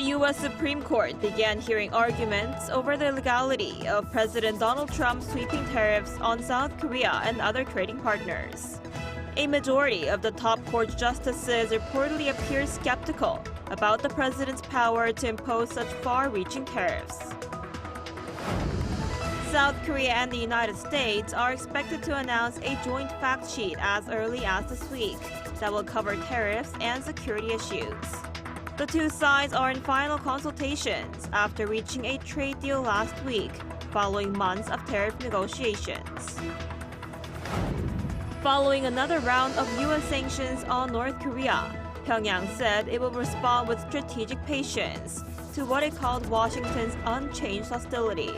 The U.S. Supreme Court began hearing arguments over the legality of President Donald Trump's sweeping tariffs on South Korea and other trading partners. A majority of the top court justices reportedly appear skeptical about the president's power to impose such far-reaching tariffs. South Korea and the United States are expected to announce a joint fact sheet as early as this week that will cover tariffs and security issues. The two sides are in final consultations after reaching a trade deal last week, following months of tariff negotiations. Following another round of U.S. sanctions on North Korea, Pyongyang said it will respond with strategic patience to what it called Washington's unchanged hostility.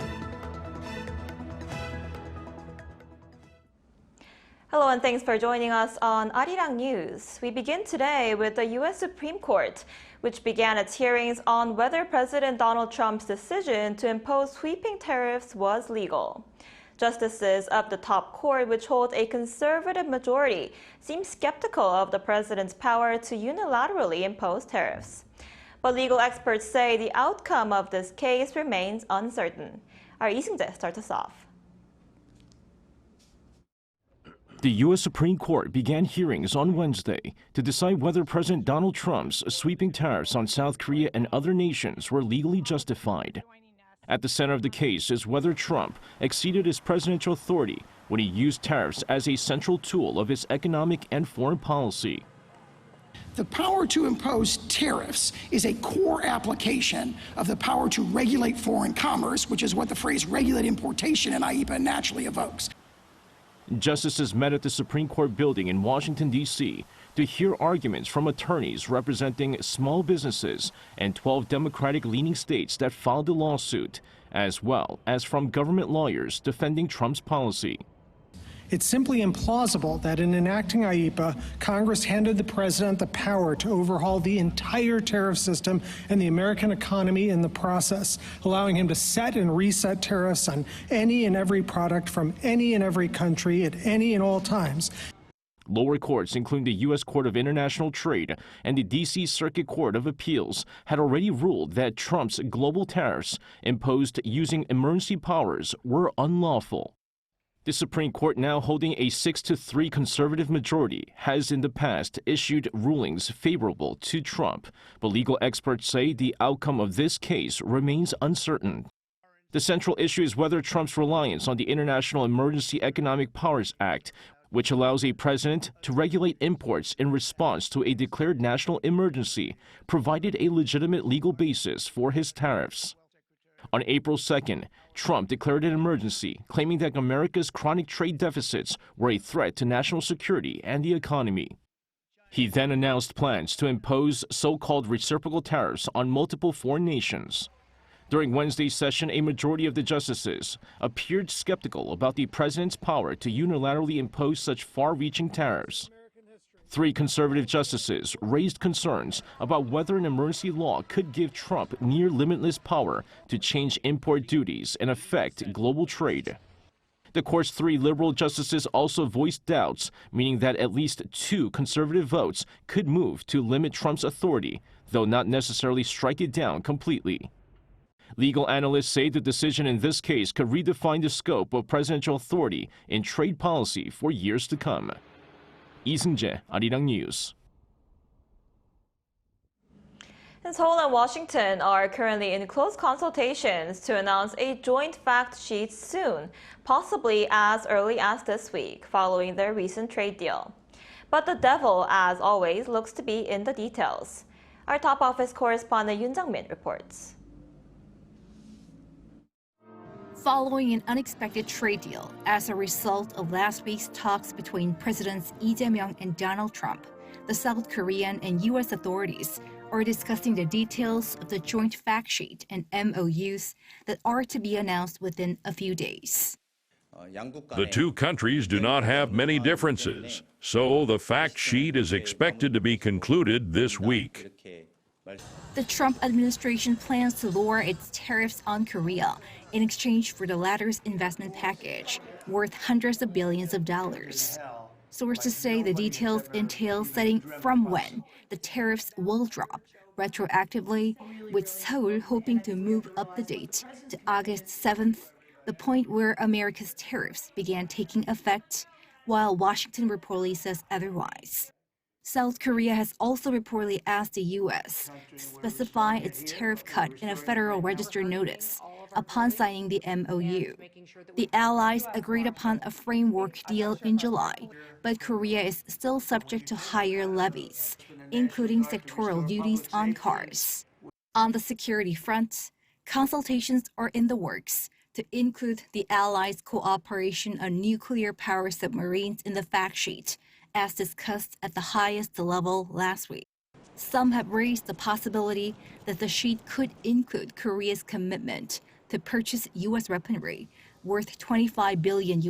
Hello and thanks for joining us on Arirang News. We begin today with the U.S. Supreme Court, which began its hearings on whether President Donald Trump's decision to impose sweeping tariffs was legal. Justices of the top court, which hold a conservative majority, seem skeptical of the president's power to unilaterally impose tariffs. But legal experts say the outcome of this case remains uncertain. Our Lee-Seung-jae starts us off. The U.S. Supreme Court began hearings on Wednesday to decide whether President Donald Trump's sweeping tariffs on South Korea and other nations were legally justified. At the center of the case is whether Trump exceeded his presidential authority when he used tariffs as a central tool of his economic and foreign policy. The power to impose tariffs is a core application of the power to regulate foreign commerce, which is what the phrase regulate importation in IEEPA naturally evokes. Justices met at the Supreme Court building in Washington, D.C. to hear arguments from attorneys representing small businesses and 12 Democratic-leaning states that filed the lawsuit, as well as from government lawyers defending Trump's policy. It's simply implausible that in enacting IEEPA, Congress handed the president the power to overhaul the entire tariff system and the American economy in the process, allowing him to set and reset tariffs on any and every product from any and every country at any and all times. Lower courts, including the U.S. Court of International Trade and the D.C. Circuit Court of Appeals, had already ruled that Trump's global tariffs imposed using emergency powers were unlawful. The Supreme Court, now holding a 6-3 conservative majority, has in the past issued rulings favorable to Trump, but legal experts say the outcome of this case remains uncertain. The central issue is whether Trump's reliance on the International Emergency Economic Powers Act, which allows a president to regulate imports in response to a declared national emergency, provided a legitimate legal basis for his tariffs. On April 2nd, Trump declared an emergency, claiming that America's chronic trade deficits were a threat to national security and the economy. He then announced plans to impose so-called reciprocal tariffs on multiple foreign nations. During Wednesday's session, a majority of the justices appeared skeptical about the president's power to unilaterally impose such far-reaching tariffs. 3 conservative justices raised concerns about whether an emergency law could give Trump near limitless power to change import duties and affect global trade. The court's 3 liberal justices also voiced doubts, meaning that at least 2 conservative votes could move to limit Trump's authority, though not necessarily strike it down completely. Legal analysts say the decision in this case could redefine the scope of presidential authority in trade policy for years to come. Lee-Seung-jae, Arirang News. Seoul and Washington are currently in close consultations to announce a joint fact sheet soon, possibly as early as this week, following their recent trade deal. But the devil, as always, looks to be in the details. Our top office correspondent Yoon Jang-min reports. Following an unexpected trade deal as a result of last week's talks between Presidents Lee Jae-myung and Donald Trump, the South Korean and U.S. authorities are discussing the details of the joint fact sheet and MOUs that are to be announced within a few days. The two countries do not have many differences, so the fact sheet is expected to be concluded this week. The Trump administration plans to lower its tariffs on Korea in exchange for the latter's investment package, worth hundreds of billions of dollars. Sources say the details entail setting from when the tariffs will drop, retroactively, with Seoul hoping to move up the date to August 7th, the point where America's tariffs began taking effect, while Washington reportedly says otherwise. South Korea has also reportedly asked the U.S. to specify its tariff cut in a Federal Register notice upon signing the MOU. The allies agreed upon a framework deal in July, but Korea is still subject to higher levies, including sectoral duties on cars. On the security front, consultations are in the works to include the allies' cooperation on nuclear power submarines in the fact sheet, as discussed at the highest level last week. Some have raised the possibility that the sheet could include Korea's commitment to purchase U.S. weaponry worth $25 billion,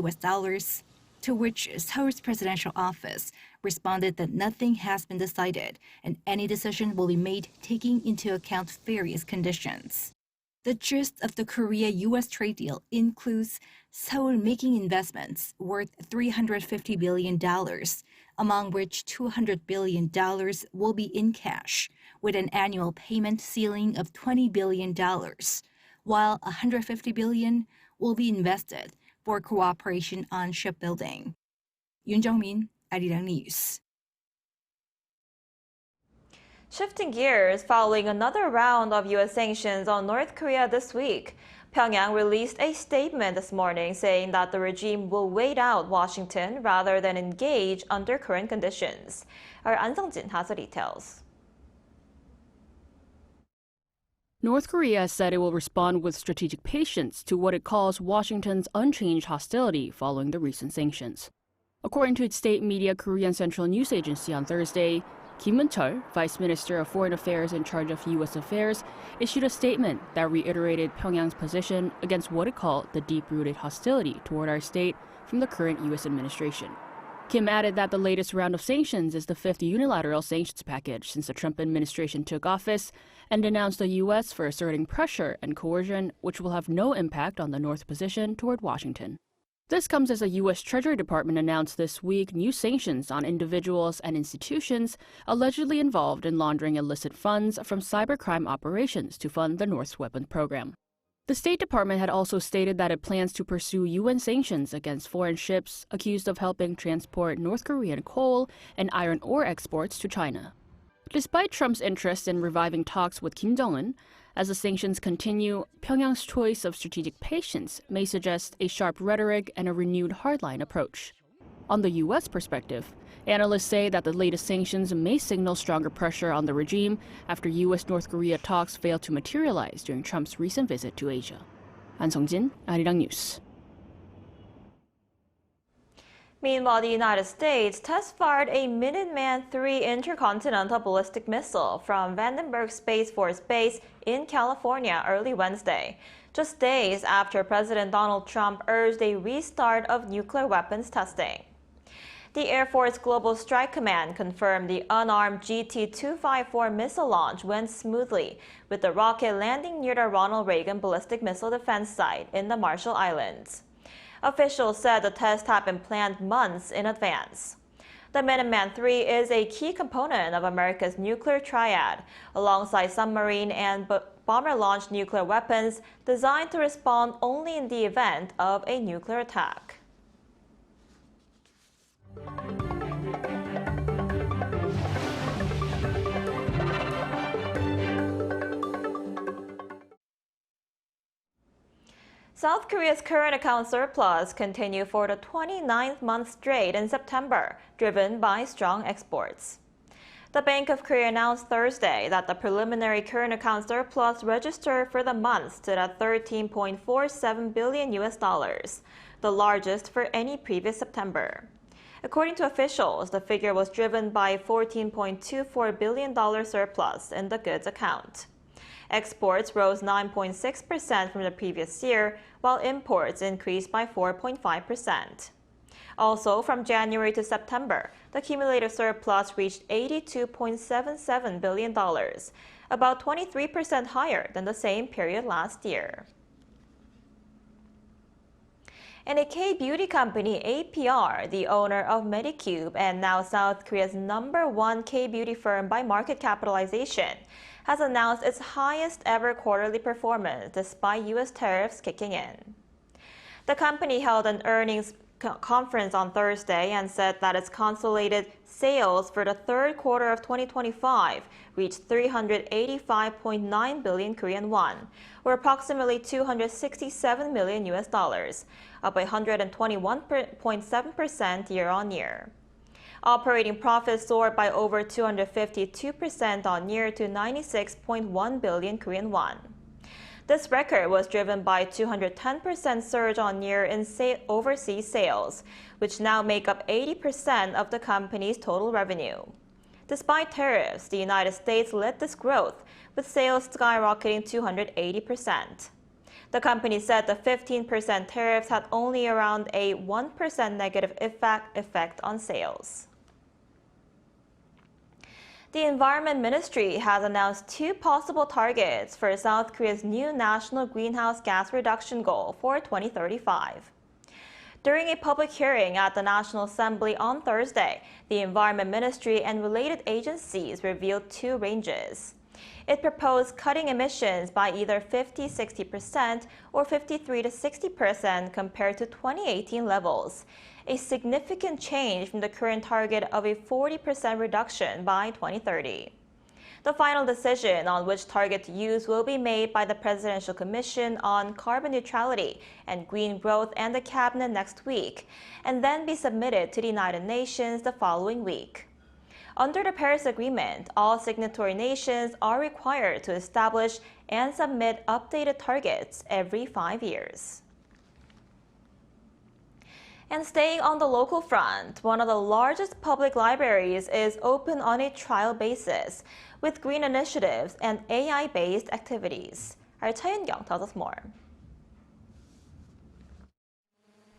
to which Seoul's presidential office responded that nothing has been decided and any decision will be made taking into account various conditions. The gist of the Korea-U.S. trade deal includes Seoul making investments worth $350 billion, among which $200 billion will be in cash, with an annual payment ceiling of $20 billion, while $150 billion will be invested for cooperation on shipbuilding. Yoon Jung-min, Arirang News. Shifting gears, following another round of U.S. sanctions on North Korea this week, Pyongyang released a statement this morning saying that the regime will wait out Washington rather than engage under current conditions. Our An Sung-jin has the details. North Korea said it will respond with strategic patience to what it calls Washington's unchanged hostility following the recent sanctions. According to its state media Korean Central News Agency on Thursday, Kim Woosung, Vice Minister of Foreign Affairs in charge of U.S. affairs, issued a statement that reiterated Pyongyang's position against what it called the deep-rooted hostility toward our state from the current U.S. administration. Kim added that the latest round of sanctions is the fifth unilateral sanctions package since the Trump administration took office, and denounced the U.S. for asserting pressure and coercion, which will have no impact on the North's position toward Washington. This comes as the U.S. Treasury Department announced this week new sanctions on individuals and institutions allegedly involved in laundering illicit funds from cybercrime operations to fund the North's weapons program. The State Department had also stated that it plans to pursue UN sanctions against foreign ships accused of helping transport North Korean coal and iron ore exports to China. Despite Trump's interest in reviving talks with Kim Jong-un, as the sanctions continue, Pyongyang's choice of strategic patience may suggest a sharp rhetoric and a renewed hardline approach. On the U.S. perspective, analysts say that the latest sanctions may signal stronger pressure on the regime after U.S.-North Korea talks failed to materialize during Trump's recent visit to Asia. An Sung-jin, Arirang News. Meanwhile, the United States test-fired a Minuteman III intercontinental ballistic missile from Vandenberg Space Force Base in California early Wednesday, just days after President Donald Trump urged a restart of nuclear weapons testing. The Air Force Global Strike Command confirmed the unarmed GT-254 missile launch went smoothly, with the rocket landing near the Ronald Reagan Ballistic Missile Defense Site in the Marshall Islands. Officials said the test had been planned months in advance. The Minuteman III is a key component of America's nuclear triad, alongside submarine and bomber-launched nuclear weapons designed to respond only in the event of a nuclear attack. South Korea's current account surplus continued for the 29th month straight in September, driven by strong exports. The Bank of Korea announced Thursday that the preliminary current account surplus registered for the month stood at $13.47 billion, the largest for any previous September. According to officials, the figure was driven by a $14.24 billion surplus in the goods account. Exports rose 9.6% from the previous year, while imports increased by 4.5%. Also, from January to September, the cumulative surplus reached $82.77 billion, about 23% higher than the same period last year. And a K-beauty company, APR, the owner of Medicube and now South Korea's #1 K-beauty firm by market capitalization, has announced its highest ever quarterly performance despite U.S. tariffs kicking in. The company held an earnings conference on Thursday and said that its consolidated sales for the third quarter of 2025 reached 385.9 billion Korean won, or approximately $267 million, up 121.7% year-on-year. Operating profits soared by over 252% on year to 96.1 billion Korean won. This record was driven by 210% surge on year in overseas sales, which now make up 80% of the company's total revenue. Despite tariffs, the United States led this growth, with sales skyrocketing 280%. The company said the 15% tariffs had only around a 1% negative effect on sales. The Environment Ministry has announced 2 possible targets for South Korea's new national greenhouse gas reduction goal for 2035. During a public hearing at the National Assembly on Thursday, the Environment Ministry and related agencies revealed 2 ranges. It proposed cutting emissions by either 50-60% or 53-60% compared to 2018 levels, a significant change from the current target of a 40% reduction by 2030. The final decision on which target to use will be made by the Presidential Commission on Carbon Neutrality and Green Growth and the Cabinet next week, and then be submitted to the United Nations the following week. Under the Paris Agreement, all signatory nations are required to establish and submit updated targets every 5 years. And staying on the local front, one of the largest public libraries is open on a trial basis, with green initiatives and AI-based activities. Our Chaeun-kyung tells us more.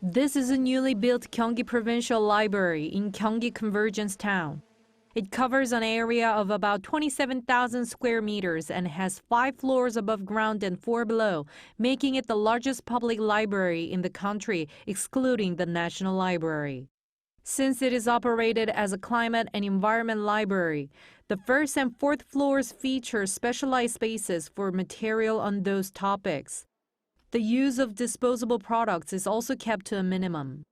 This is a newly built Gyeonggi Provincial Library in Gyeonggi Convergence Town. It covers an area of about 27,000 square meters and has 5 floors above ground and 4 below, making it the largest public library in the country, excluding the National Library. Since it is operated as a climate and environment library, the 1st and 4th floors feature specialized spaces for material on those topics. The use of disposable products is also kept to a minimum.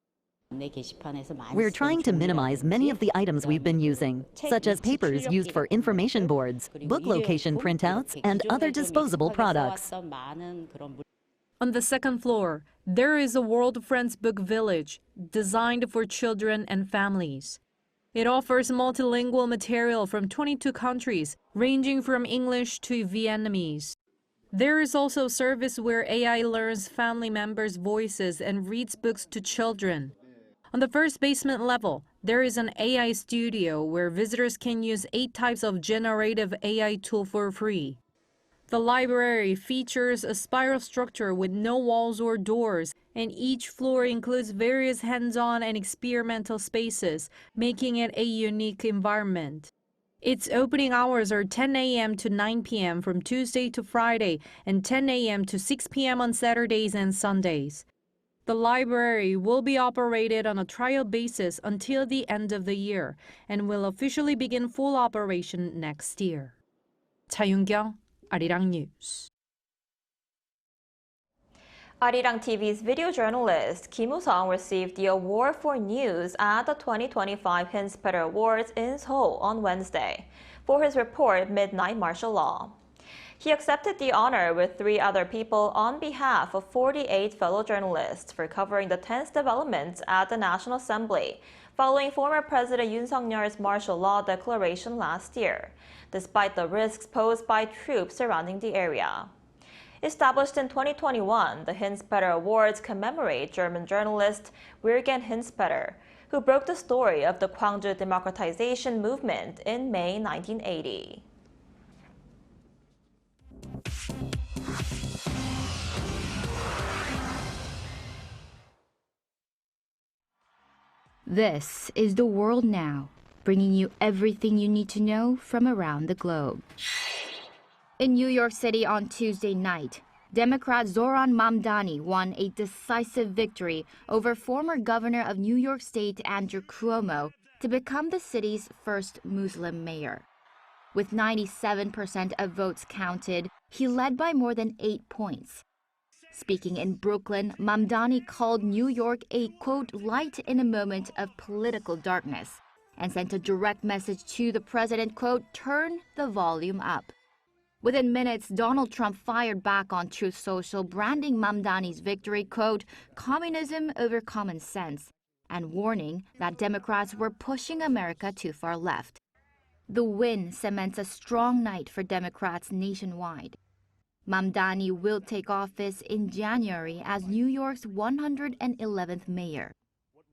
We're trying to minimize many of the items we've been using, such as papers used for information boards, book location printouts, and other disposable products. On the 2nd floor, there is a World Friends Book Village, designed for children and families. It offers multilingual material from 22 countries, ranging from English to Vietnamese. There is also a service where AI learns family members' voices and reads books to children. On the 1st basement level, there is an AI studio where visitors can use 8 types of generative AI tool for free. The library features a spiral structure with no walls or doors, and each floor includes various hands-on and experimental spaces, making it a unique environment. Its opening hours are 10 a.m. to 9 p.m. from Tuesday to Friday and 10 a.m. to 6 p.m. on Saturdays and Sundays. The library will be operated on a trial basis until the end of the year and will officially begin full operation next year. Chaeun-kyung, Arirang News. Arirang TV's video journalist Kim Woosung received the award for news at the 2025 Hinzpeter Awards in Seoul on Wednesday for his report Midnight Martial Law. He accepted the honor with 3 other people on behalf of 48 fellow journalists for covering the tense developments at the National Assembly following former President Yoon Suk-yeol's martial law declaration last year, despite the risks posed by troops surrounding the area. Established in 2021, the Hinzpeter Awards commemorate German journalist Wirgen Hinzpeter, who broke the story of the Gwangju democratization movement in May 1980. This is The World Now, bringing you everything you need to know from around the globe. In New York City on Tuesday night, Democrat Zohran Mamdani won a decisive victory over former governor of New York State Andrew Cuomo to become the city's first Muslim mayor. With 97% of votes counted, he led by more than 8 points. Speaking in Brooklyn, Mamdani called New York a, quote, light in a moment of political darkness, and sent a direct message to the president, quote, turn the volume up. Within minutes, Donald Trump fired back on Truth Social, branding Mamdani's victory, quote, communism over common sense, and warning that Democrats were pushing America too far left. The win cements a strong night for Democrats nationwide. Mamdani will take office in January as New York's 111th mayor.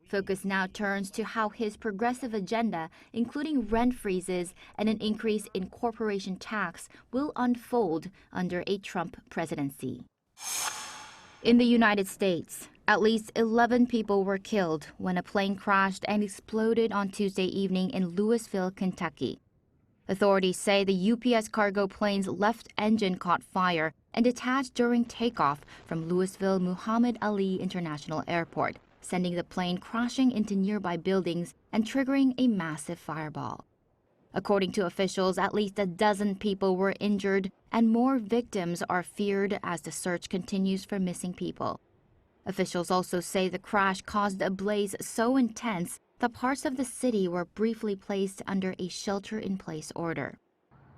Focus now turns to how his progressive agenda, including rent freezes and an increase in corporation tax, will unfold under a Trump presidency. In the United States, at least 11 people were killed when a plane crashed and exploded on Tuesday evening in Louisville, Kentucky. Authorities say the UPS cargo plane's left engine caught fire and detached during takeoff from Louisville Muhammad Ali International Airport, sending the plane crashing into nearby buildings and triggering a massive fireball. According to officials, at least a dozen people were injured and more victims are feared as the search continues for missing people. Officials also say the crash caused a blaze so intense that parts of the city were briefly placed under a shelter-in-place order.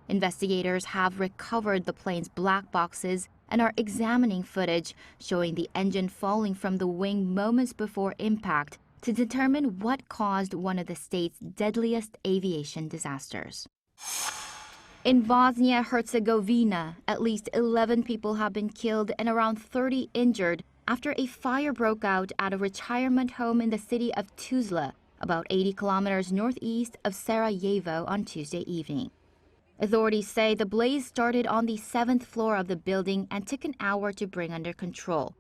Investigators have recovered the plane's black boxes and are examining footage showing the engine falling from the wing moments before impact to determine what caused one of the state's deadliest aviation disasters. In Bosnia-Herzegovina, at least 11 people have been killed and around 30 injured after a fire broke out at a retirement home in the city of Tuzla, about 80 kilometers northeast of Sarajevo on Tuesday evening. Authorities say the blaze started on the 7th floor of the building and took an hour to bring under control.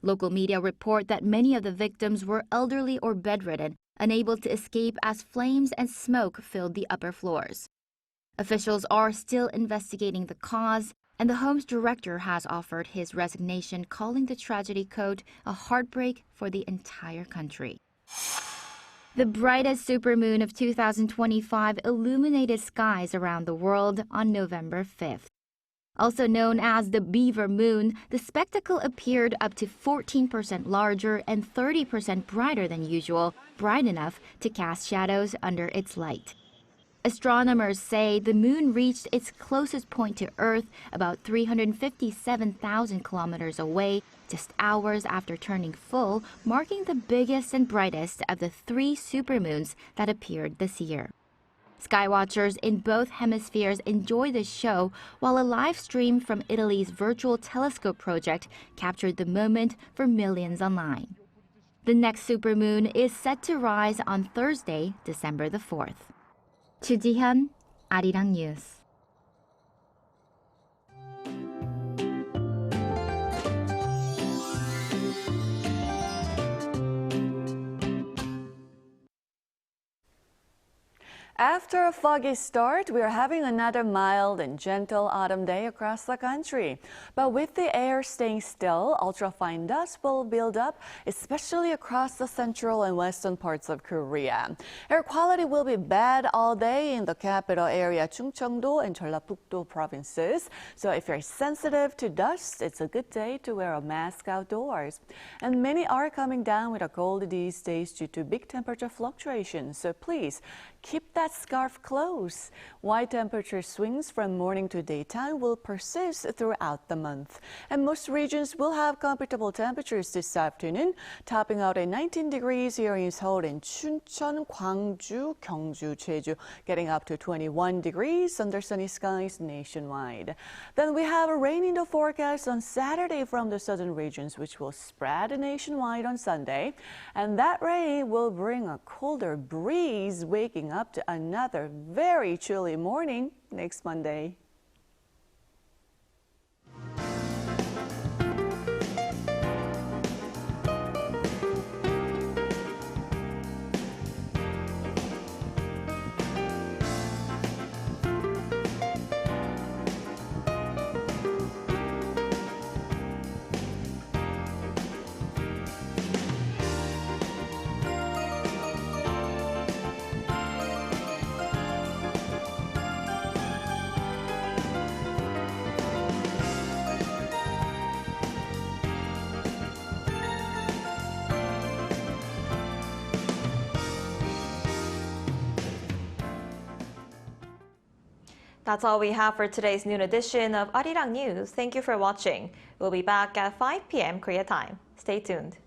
Local media report that many of the victims were elderly or bedridden, unable to escape as flames and smoke filled the upper floors. Officials are still investigating the cause, and the home's director has offered his resignation, calling the tragedy, quote, a heartbreak for the entire country. The brightest supermoon of 2025 illuminated skies around the world on November 5th. Also known as the Beaver Moon, the spectacle appeared up to 14% larger and 30% brighter than usual, bright enough to cast shadows under its light. Astronomers say the moon reached its closest point to Earth about 357,000 kilometers away, just hours after turning full, marking the biggest and brightest of the 3 supermoons that appeared this year. Skywatchers in both hemispheres enjoy the show, while a live stream from Italy's virtual telescope project captured the moment for millions online. The next supermoon is set to rise on Thursday, December the 4th. 주지현, 아리랑 뉴스. After a foggy start, we are having another mild and gentle autumn day across the country. But with the air staying still, ultrafine dust will build up, especially across the central and western parts of Korea. Air quality will be bad all day in the capital area, Chungcheongdo and Jeollabuk-do provinces. So if you're sensitive to dust, it's a good day to wear a mask outdoors. And many are coming down with a cold these days due to big temperature fluctuations. So please, keep that scarf close. Wide temperature swings from morning to daytime will persist throughout the month. And most regions will have comfortable temperatures this afternoon, topping out at 19 degrees here in Seoul and Chuncheon, Gwangju, Gyeongju, Jeju, getting up to 21 degrees under sunny skies nationwide. Then we have a rain in the forecast on Saturday from the southern regions, which will spread nationwide on Sunday. And that rain will bring a colder breeze, waking up to another very chilly morning next Monday. That's all we have for today's noon edition of Arirang News. Thank you for watching. We'll be back at 5 p.m. Korea time. Stay tuned.